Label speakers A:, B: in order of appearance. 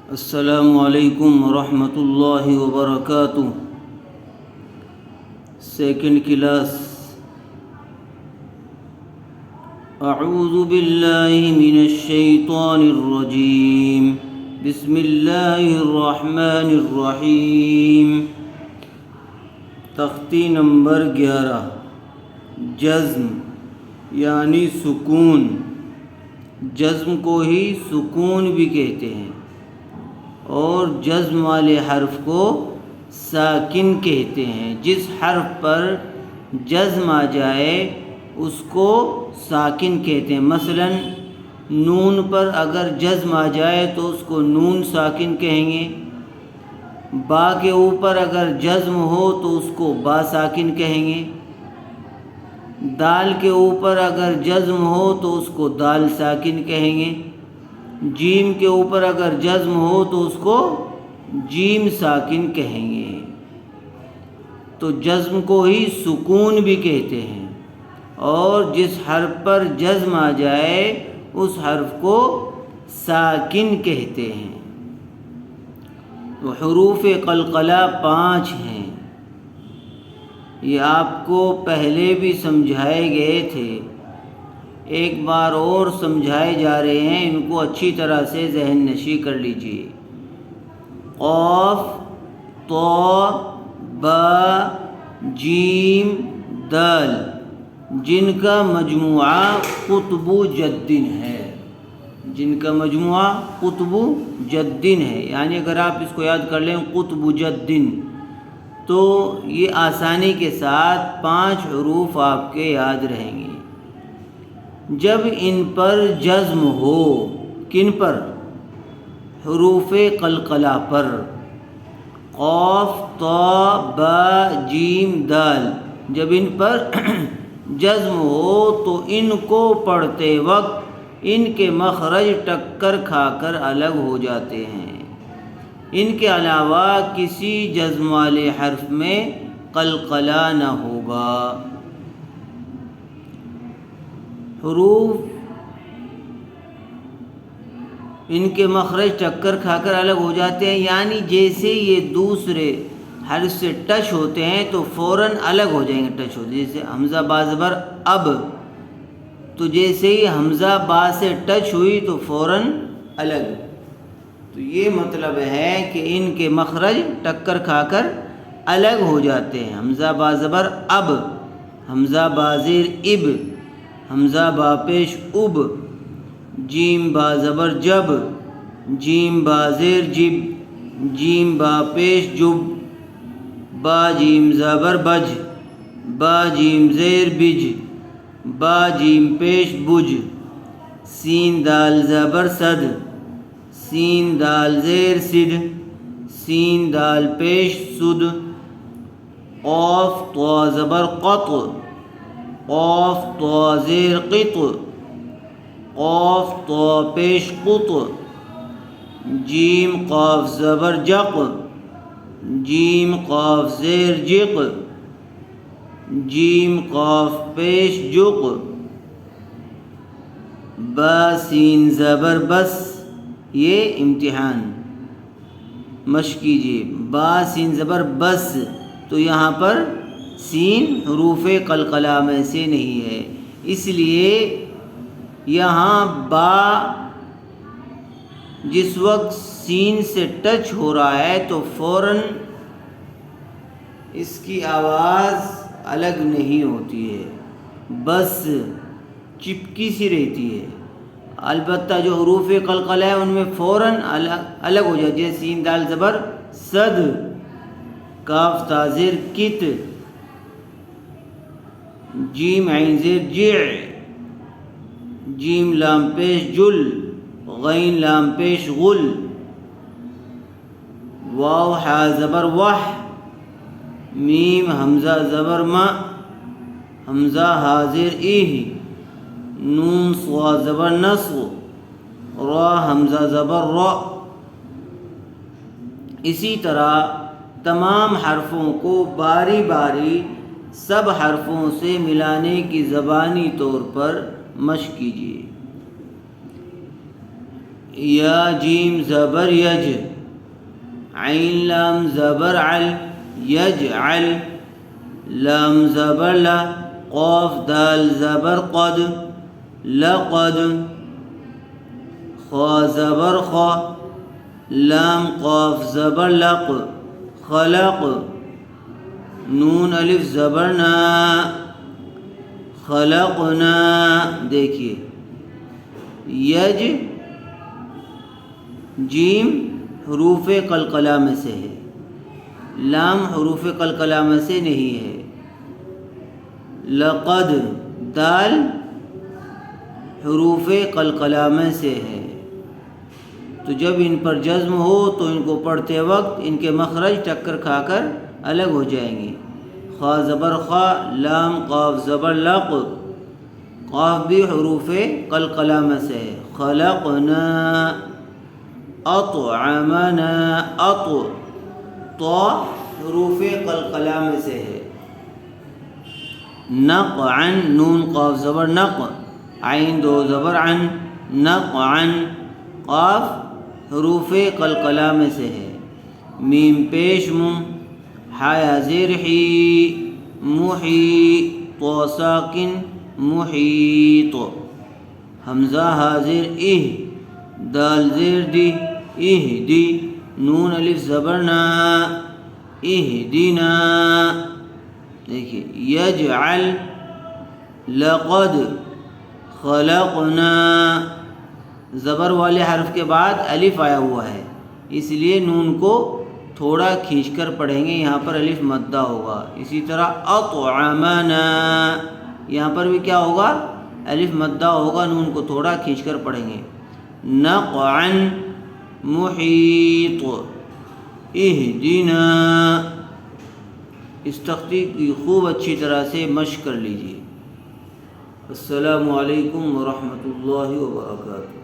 A: السلام علیکم ورحمۃ اللہ وبرکاتہ۔ Second class. اعوذ باللہ من الشیطان الرجیم، بسم اللہ الرحمن الرحیم۔ تختی نمبر 11، جزم یعنی سکون۔ جزم کو ہی سکون بھی کہتے ہیں، اور جزم والے حرف کو ساکن کہتے ہیں۔ جس حرف پر جزم آ جائے اس کو ساکن کہتے ہیں۔ مثلا نون پر اگر جزم آ جائے تو اس کو نون ساکن کہیں گے۔ با کے اوپر اگر جزم ہو تو اس کو با ساکن کہیں گے۔ دال کے اوپر اگر جزم ہو تو اس کو دال ساکن کہیں گے۔ جیم کے اوپر اگر جزم ہو تو اس کو جیم ساکن کہیں گے۔ تو جزم کو ہی سکون بھی کہتے ہیں، اور جس حرف پر جزم آ جائے اس حرف کو ساکن کہتے ہیں۔ تو حروف قلقلہ 5 ہیں۔ یہ آپ کو پہلے بھی سمجھائے گئے تھے، ایک بار اور سمجھائے جا رہے ہیں، ان کو اچھی طرح سے ذہن نشی کر لیجئے۔ قاف، طا، با، جیم، دال، جن کا مجموعہ قطب جدن ہے۔ جن کا مجموعہ قطب جدن ہے، یعنی اگر آپ اس کو یاد کر لیں قطب جدن، تو یہ آسانی کے ساتھ 5 حروف آپ کے یاد رہیں گے۔ جب ان پر جزم ہو، کن پر؟ حروف قلقلہ پر۔ قاف، طا، با، جیم، دال، جب ان پر جزم ہو تو ان کو پڑھتے وقت ان کے مخرج ٹکر کھا کر الگ ہو جاتے ہیں۔ ان کے علاوہ کسی جزم والے حرف میں قلقلہ نہ ہوگا۔ حروف ان کے مخرج ٹکر کھا کر الگ ہو جاتے ہیں، یعنی جیسے یہ دوسرے حرف سے ٹچ ہوتے ہیں تو فوراً الگ ہو جائیں گے۔ ٹچ ہوتے جیسے حمزہ با زبر اب، تو جیسے ہی حمزہ با سے ٹچ ہوئی تو فوراً الگ۔ تو یہ مطلب ہے کہ ان کے مخرج ٹکر کھا کر الگ ہو جاتے ہیں۔ حمزہ با زبر اب، حمزہ با زیر اب، حمزہ با پیش اب، جیم با زبر جب، جیم با زیر جب، جیم با پیش جب، با جیم زبر بج، با جیم زیر بج، با جیم پیش بج، سین دال زبر صد، سین دال زیر سد، سین دال پیش سد، قاف طا زبر قط، قاف طا زیر قط، قاف طا پیش قط، جیم قاف زبر جق، جیم قاف زیر جق، جیم قاف پیش جق، با سین زبر بس۔ یہ امتحان مشق کیجیے۔ با سین زبر بس، تو یہاں پر سین حروف قلقلہ میں سے نہیں ہے، اس لیے یہاں با جس وقت سین سے ٹچ ہو رہا ہے تو فوراً اس کی آواز الگ نہیں ہوتی ہے، بس چپکی سی رہتی ہے۔ البتہ جو حروف قلقلہ ہے ان میں فوراً الگ ہو جاتی ہے۔ سین دال زبر صد، کاف تا زیر کت، جیم عین زیر جع، جیم لام پیش جل، غین لام پیش غل، واو حا زبر وح، میم حمزہ زبر ما، حمزہ ہا زیر ایہ، نون صا زبر نصو، را حمزہ زبر را۔ اسی طرح تمام حرفوں کو باری باری سب حرفوں سے ملانے کی زبانی طور پر مشق کیجیے۔ یا جیم زبر یج، عین لام زبر عل یجعل، لام زبر لا، قاف دال زبر قد لقد، خا زبر خا، لام قاف زبر لق خلق، نون الف زبر نا خلقنا. دیکھیے یج جیم حروف قلقلہ میں سے ہے، لام حروف قلقلہ میں سے نہیں ہے. لقد دال حروف قلقلہ میں سے ہے. تو جب ان پر جزم ہو تو ان کو پڑھتے وقت ان کے مخرج ٹکر کھا کر الگ ہو جائیں گے. خا زبر خا، لام قاف زبر لق، قاف بھی حروف قلقلہ میں سے ہے. خلقنا، اطعمنا، طا حروف قلقلہ میں سے ہے. نقعا، نون قاف زبر نق، عین دو زبر عن، نقعا، قاف حروف قلقلہ میں سے ہے. میم پیش مم، حیا زیر حی، محی، تو ساکن محیط. حمزہ حاضر اہ، دال زیر دی اہدی، نون الف زبر نا اہدنا. دیکھیے یجعل، لقد خلقنا، زبر والے حرف کے بعد الف آیا ہوا ہے، اس لیے نون کو تھوڑا کھینچ کر پڑھیں گے، یہاں پر الف مدہ ہوگا. اسی طرح اطعمنا، یہاں پر بھی کیا ہوگا؟ الف مدہ ہوگا، نون کو تھوڑا کھینچ کر پڑھیں گے. نقعا محیط، اہدنا. اس تختی کی خوب اچھی طرح سے مشق کر لیجیے. السلام علیکم ورحمۃ اللہ وبرکاتہ.